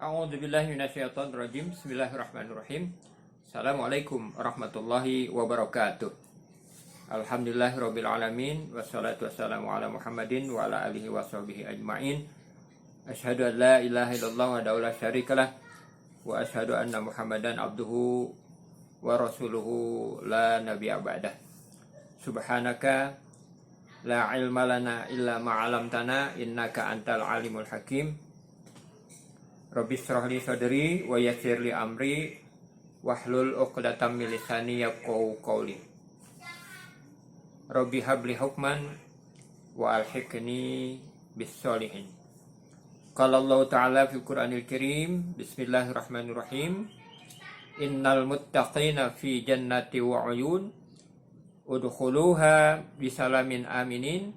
A'udzubillahi minasyaitonirrajim. Bismillahirrahmanirrahim. Assalamualaikum warahmatullahi wabarakatuh. Alhamdulillahirabbil alamin wassalatu wassalamu ala Muhammadin wa ala alihi washabihi ajmain. Asyhadu an la ilaha illallah wa la syarikalah wa asyhadu anna Muhammadan abduhu wa rasuluhu la nabiyya ba'dah. Subhanaka la ilma lana illa ma 'allamtana innaka antal alimul hakim. Rabbi shrah li sadri wa yassir li amri wahlul 'uqdatam min lisani yafqahu qawli. Rabbi habli hukman wa alhiqni bis sholihin. Qala Allah Ta'ala fil Qur'anil Karim, bismillahirrahmanirrahim. Innal muttaqina fi jannati wa 'uyun udkhuluha bisalamin aminin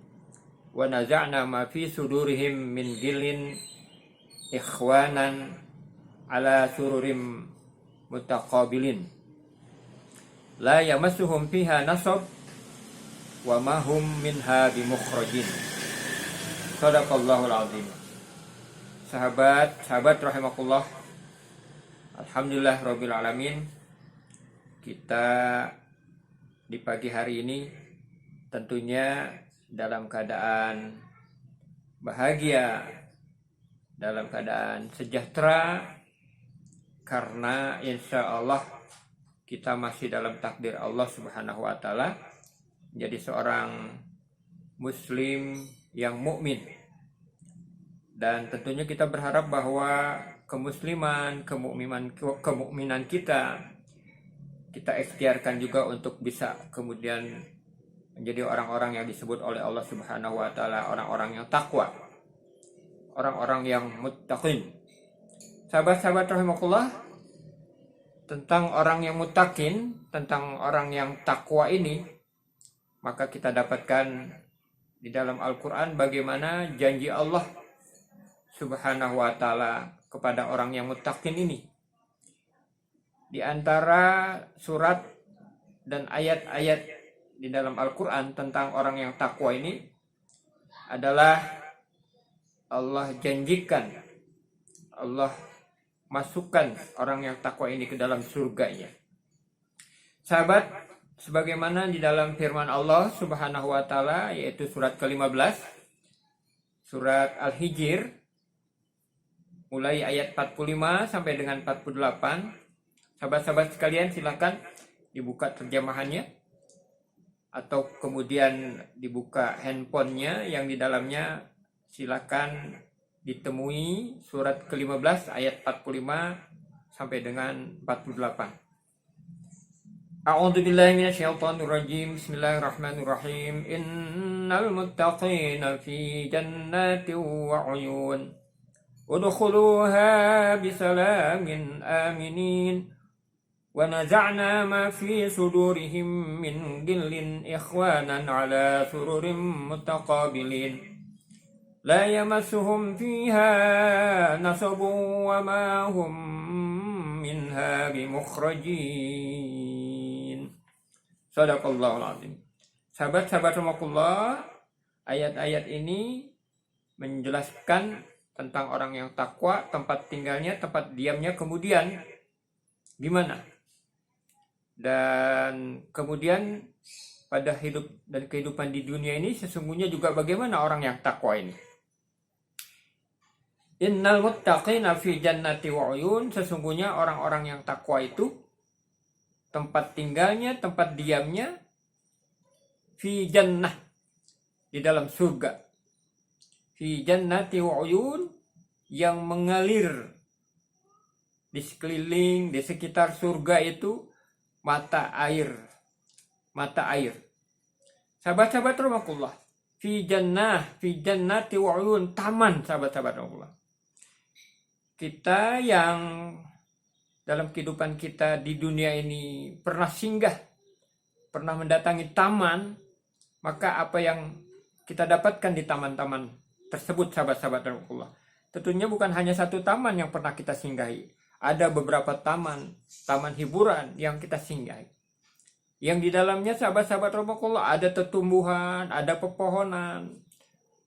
wa naza'na ma fi sudurihim min ghillin ikhwanan ala sururim mutaqabilin la yamassuhum fiha nasab wa ma hum minha bimukhrajin. Shadaqallahul azim. Sahabat rahimakumullah, alhamdulillah rabbil alamin. Kita di pagi hari ini tentunya dalam keadaan bahagia, dalam keadaan sejahtera, karena insya Allah kita masih dalam takdir Allah Subhanahu wa Ta'ala menjadi seorang muslim yang mukmin. Dan tentunya kita berharap bahwa kemukminan kita ikhtiarkan juga untuk bisa kemudian menjadi orang-orang yang disebut oleh Allah Subhanahu wa Ta'ala orang-orang yang takwa, orang-orang yang muttaqin. Sahabat-sahabat rahimakumullah, tentang orang yang muttaqin, tentang orang yang takwa ini, maka kita dapatkan di dalam Al-Quran bagaimana janji Allah Subhanahu wa Ta'ala kepada orang yang muttaqin ini. Di antara surat dan ayat-ayat di dalam Al-Quran tentang orang yang takwa ini adalah Allah janjikan, Allah masukkan orang yang takwa ini ke dalam surganya. Sahabat, sebagaimana di dalam firman Allah Subhanahu wa Ta'ala, yaitu surat ke-15, surat Al-Hijr, mulai ayat 45 sampai dengan 48. Sahabat-sahabat sekalian, silakan dibuka terjemahannya atau kemudian dibuka handphonenya yang di dalamnya. Silakan ditemui surat ke-15 ayat 45 sampai dengan 48. A'udzubillahi minasyaitonirrajim. Bismillahirrahmanirrahim. Innal muttaqina fi jannatin wa 'uyun udkhuluha bisalamin aminin wa naza'na ma fi sudurihim min ghillin ikhwanan ala sururim mutaqabilin la yamassuhum fiha nasabun wa ma hum minha bimukhrajin. Shadaqallahul azim. Sahabat-sahabat rahimakumullah, ayat-ayat ini menjelaskan tentang orang yang takwa, tempat tinggalnya, tempat diamnya, kemudian gimana? Dan kemudian pada hidup dan kehidupan di dunia ini sesungguhnya juga bagaimana orang yang takwa ini. Innal muttaqina fi jannati wa 'uyun, sesungguhnya orang-orang yang takwa itu tempat tinggalnya, tempat diamnya fi jannah, di dalam surga. Fi jannati wa 'uyun, yang mengalir di sekeliling, di sekitar surga itu mata air. Sahabat-sahabat rahimakumullah, fi jannati wa 'uyun, taman, sahabat-sahabat rahimakumullah. Kita yang dalam kehidupan kita di dunia ini pernah singgah, pernah mendatangi taman, maka apa yang kita dapatkan di taman-taman tersebut, sahabat-sahabat rahimakumullah, tentunya bukan hanya satu taman yang pernah kita singgahi. Ada beberapa taman hiburan yang kita singgahi, yang di dalamnya, sahabat-sahabat rahimakumullah, ada tetumbuhan, ada pepohonan,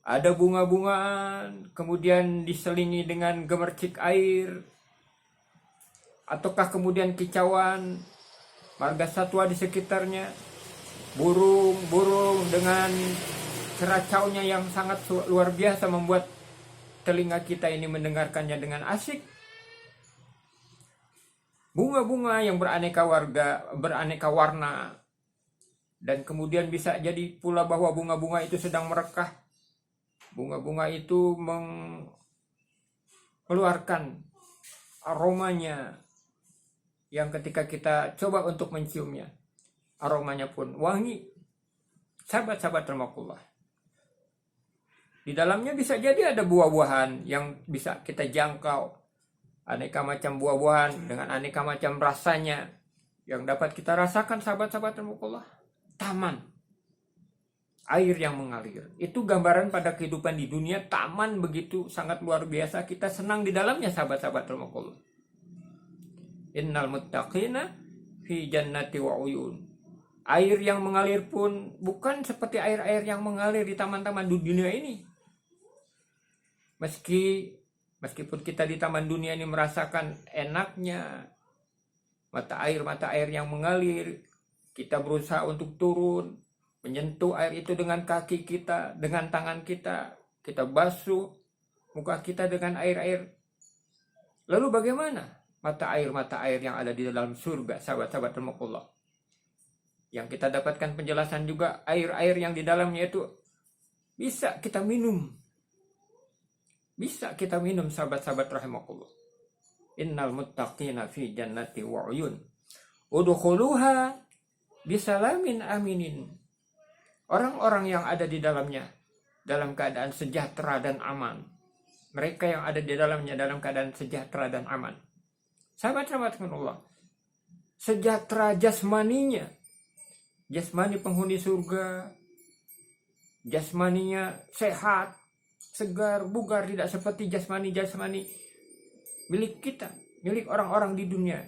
ada bunga-bungaan, kemudian diselingi dengan gemercik air, ataukah kemudian kicauan marga satwa di sekitarnya, burung-burung dengan ceracaunya yang sangat luar biasa membuat telinga kita ini mendengarkannya dengan asik. Bunga-bunga yang beraneka warna, dan kemudian bisa jadi pula bahwa bunga-bunga itu sedang merekah. Bunga-bunga itu mengeluarkan aromanya yang ketika kita coba untuk menciumnya, aromanya pun wangi. Sahabat-sahabat rahimakumullah, di dalamnya bisa jadi ada buah-buahan yang bisa kita jangkau, aneka macam buah-buahan dengan aneka macam rasanya yang dapat kita rasakan. Sahabat-sahabat rahimakumullah, taman, air yang mengalir, itu gambaran pada kehidupan di dunia. Taman begitu sangat luar biasa, kita senang di dalamnya. Sahabat-sahabat rahimakumullah, innal muttaqina fi jannati wa uyun. Air yang mengalir pun bukan seperti air-air yang mengalir di taman-taman di dunia ini. Meskipun kita di taman dunia ini merasakan enaknya mata air yang mengalir, kita berusaha untuk turun, menyentuh air itu dengan kaki kita, dengan tangan kita, kita basuh muka kita dengan air-air. Lalu bagaimana mata air yang ada di dalam surga, sahabat-sahabat rahimakumullah? Yang kita dapatkan penjelasan juga, air-air yang di dalamnya itu bisa kita minum. Bisa kita minum, sahabat-sahabat rahimakumullah. Innal muttaqina fi jannati wa uyun. Udkhuluha bisalamin aminin. Orang-orang yang ada di dalamnya dalam keadaan sejahtera dan aman. Mereka yang ada di dalamnya dalam keadaan sejahtera dan aman. Sahabat-sahabat rahimakumullah, sejahtera jasmaninya, jasmani penghuni surga, jasmaninya sehat, segar, bugar, tidak seperti jasmani milik kita, milik orang-orang di dunia,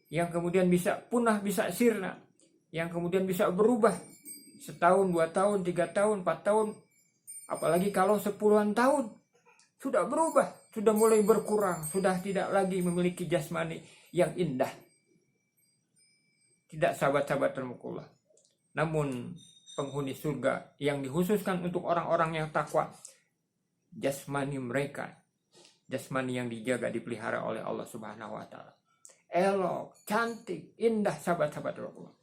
yang kemudian bisa punah, bisa sirna, yang kemudian bisa berubah setahun, 2 tahun, 3 tahun, 4 tahun, apalagi kalau 10-an tahun, sudah berubah, sudah mulai berkurang, sudah tidak lagi memiliki jasmani yang indah. Tidak, sahabat-sahabat rahimakumullah. Namun penghuni surga yang dikhususkan untuk orang-orang yang takwa, jasmani mereka, jasmani yang dijaga, dipelihara oleh Allah Subhanahu wa taala. Elok, cantik, indah, sahabat-sahabat rahimakumullah.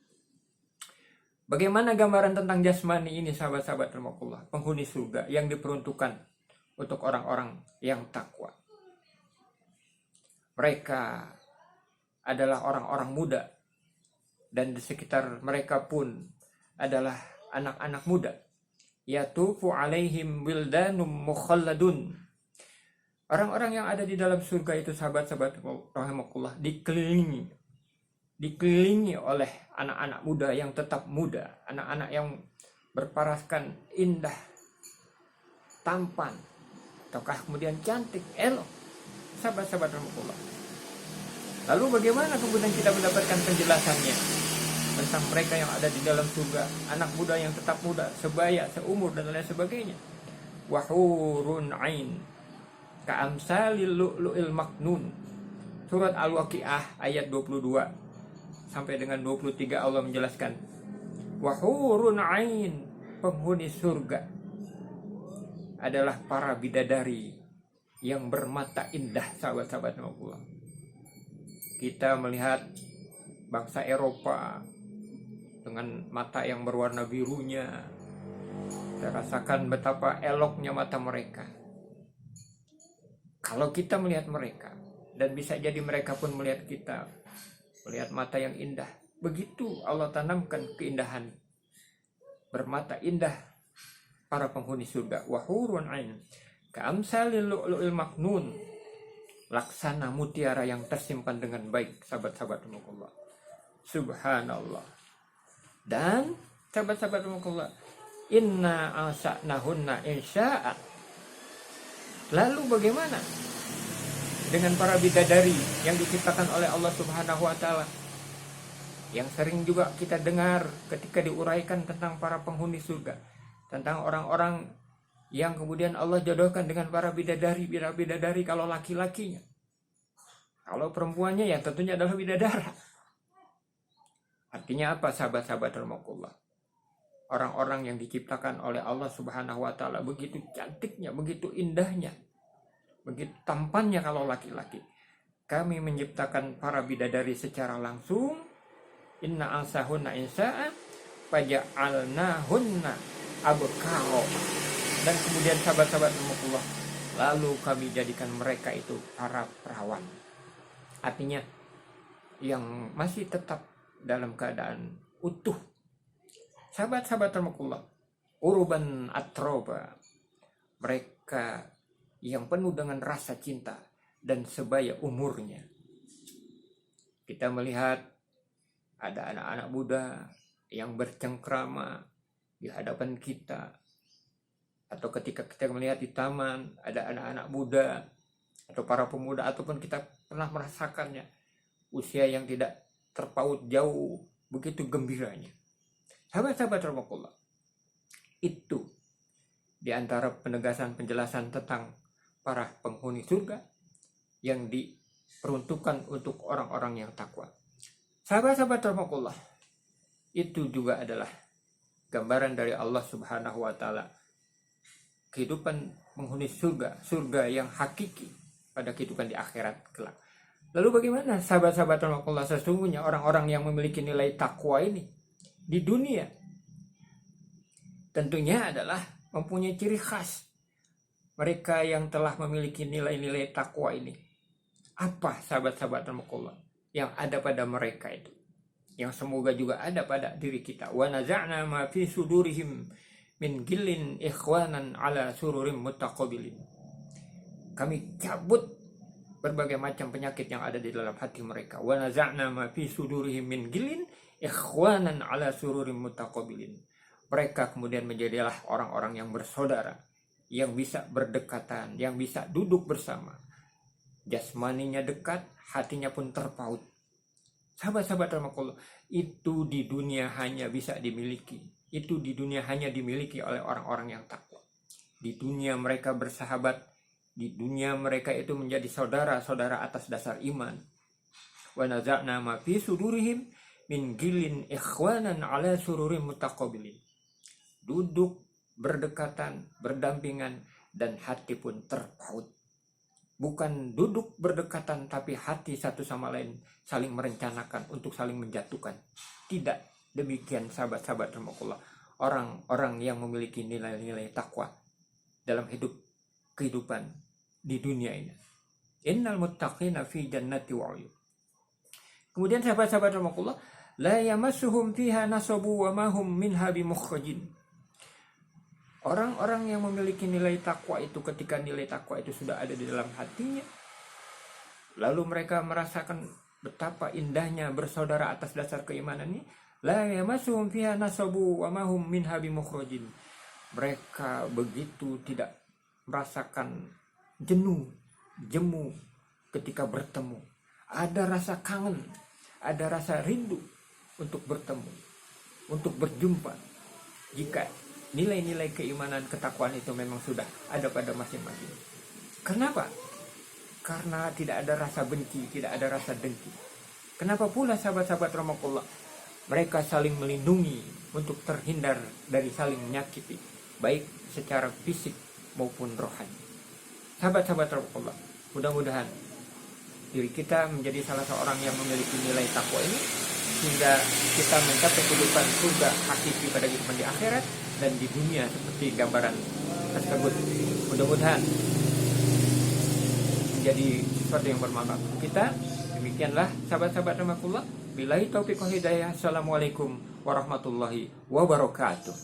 Bagaimana gambaran tentang jasmani ini, sahabat-sahabat rahimakumullah? Penghuni surga yang diperuntukkan untuk orang-orang yang takwa. Mereka adalah orang-orang muda, dan di sekitar mereka pun adalah anak-anak muda. Yatufu alaihim wildanum mukhalladun. Orang-orang yang ada di dalam surga itu, sahabat-sahabat rahimakumullah, dikelilingi oleh anak-anak muda yang tetap muda, anak-anak yang berparaskan indah, tampan, ataukah kemudian cantik, elok, sahabat-sahabat rahimakumullah. Lalu bagaimana kemudian kita mendapatkan penjelasannya tentang mereka yang ada di dalam surga, anak muda yang tetap muda, sebaya, seumur, dan lain sebagainya? Wahurun ain ka'amsalil lu'lu'il maknun. Surat Al-Waqiah ayat 22 sampai dengan 23 Allah menjelaskan, wahurun ain, penghuni surga adalah para bidadari yang bermata indah, sahabat-sahabat rahimakumullah. Kita melihat bangsa Eropa dengan mata yang berwarna birunya, kita rasakan betapa eloknya mata mereka. Kalau kita melihat mereka, dan bisa jadi mereka pun melihat kita, melihat mata yang indah, begitu Allah tanamkan keindahan, bermata indah para penghuni surga. Wahurun ain ka'amsalil lu'lu'il maknun, laksana mutiara yang tersimpan dengan baik, sahabat-sahabat rahimakumullah. Subhanallah. Dan sahabat-sahabat rahimakumullah, inna ansa'nahunna insya'a. Lalu bagaimana dengan para bidadari yang diciptakan oleh Allah Subhanahu wa taala, yang sering juga kita dengar ketika diuraikan tentang para penghuni surga, tentang orang-orang yang kemudian Allah jodohkan dengan para bidadari kalau laki-lakinya. Kalau perempuannya ya tentunya adalah bidadara. Artinya apa sahabat-sahabat rahimakumullah? Orang-orang yang diciptakan oleh Allah Subhanahu wa taala begitu cantiknya, begitu indahnya, begitu tampannya kalau laki-laki. Kami menciptakan para bidadari secara langsung. Inna ansahunna insa'a faja'alnahunna abkaro. Dan kemudian sahabat-sahabat rahimakumullah, lalu kami jadikan mereka itu para perawan. Artinya yang masih tetap dalam keadaan utuh. Sahabat-sahabat rahimakumullah, uruban atroba, mereka yang penuh dengan rasa cinta dan sebaya umurnya. Kita melihat ada anak-anak muda yang bercengkrama di hadapan kita, atau ketika kita melihat di taman ada anak-anak muda atau para pemuda, ataupun kita pernah merasakannya, usia yang tidak terpaut jauh, begitu gembiranya. Sahabat-sahabat rahimakumullah, itu di antara penegasan penjelasan tentang para penghuni surga yang diperuntukkan untuk orang-orang yang takwa. Sahabat-sahabat rahimakumullah, itu juga adalah gambaran dari Allah Subhanahu wa taala, kehidupan penghuni surga yang hakiki pada kehidupan di akhirat kelak. Lalu bagaimana sahabat-sahabat rahimakumullah sesungguhnya orang-orang yang memiliki nilai takwa ini di dunia? Tentunya adalah mempunyai ciri khas. Mereka yang telah memiliki nilai-nilai takwa ini, apa sahabat-sahabat rahimakumullah yang ada pada mereka itu, yang semoga juga ada pada diri kita. Wa naza'na ma fi sudurihim min gillin ikhwanan ala sururim mutaqabilin. Kami cabut berbagai macam penyakit yang ada di dalam hati mereka. Wa naza'na ma fi sudurihim min gillin ikhwanan ala sururim mutaqabilin. Mereka kemudian menjadilah orang-orang yang bersaudara, yang bisa berdekatan, yang bisa duduk bersama. Jasmaninya dekat, hatinya pun terpaut. Sahabat-sahabat rahimakumullah, itu di dunia hanya bisa dimiliki. Itu di dunia hanya dimiliki oleh orang-orang yang takwa. Di dunia mereka bersahabat, di dunia mereka itu menjadi saudara-saudara atas dasar iman. Wa naza'na ma fi sudurihim min gilin ikhwanan ala sururim mutaqabilin. Duduk berdekatan, berdampingan, dan hati pun terpaut. Bukan duduk berdekatan tapi hati satu sama lain saling merencanakan untuk saling menjatuhkan. Tidak demikian sahabat-sahabat rahimakumullah, orang-orang yang memiliki nilai-nilai takwa dalam kehidupan di dunia ini. Innal muttaqina fi jannati wa 'uyun. Kemudian sahabat-sahabat rahimakumullah, la yamassuhum fiha nasabu wa ma hum minha bimukhrajin. Orang-orang yang memiliki nilai takwa itu, ketika nilai takwa itu sudah ada di dalam hatinya, lalu mereka merasakan betapa indahnya bersaudara atas dasar keimanan ini, la yamassuhum fiha nasabu wa ma hum minha bimukhrajin. Mereka begitu tidak merasakan jenuh, jemu ketika bertemu. Ada rasa kangen, ada rasa rindu untuk bertemu, untuk berjumpa. Jika nilai-nilai keimanan ketakwaan itu memang sudah ada pada masing-masing. Kenapa? Karena tidak ada rasa benci, tidak ada rasa dengki. Kenapa pula sahabat-sahabat rahimakumullah, mereka saling melindungi untuk terhindar dari saling menyakiti, baik secara fisik maupun rohani. Sahabat-sahabat rahimakumullah, mudah-mudahan diri kita menjadi salah seorang yang memiliki nilai takwa ini, sehingga kita mencapai kehidupan surga hakiki pada kehidupan di akhirat dan di dunia seperti gambaran tersebut. Mudah-mudahan menjadi sesuatu yang bermanfaat untuk kita. Demikianlah sahabat-sahabat rahimakumullah. Billahi taufiq wal hidayah. Assalamualaikum warahmatullahi wabarakatuh.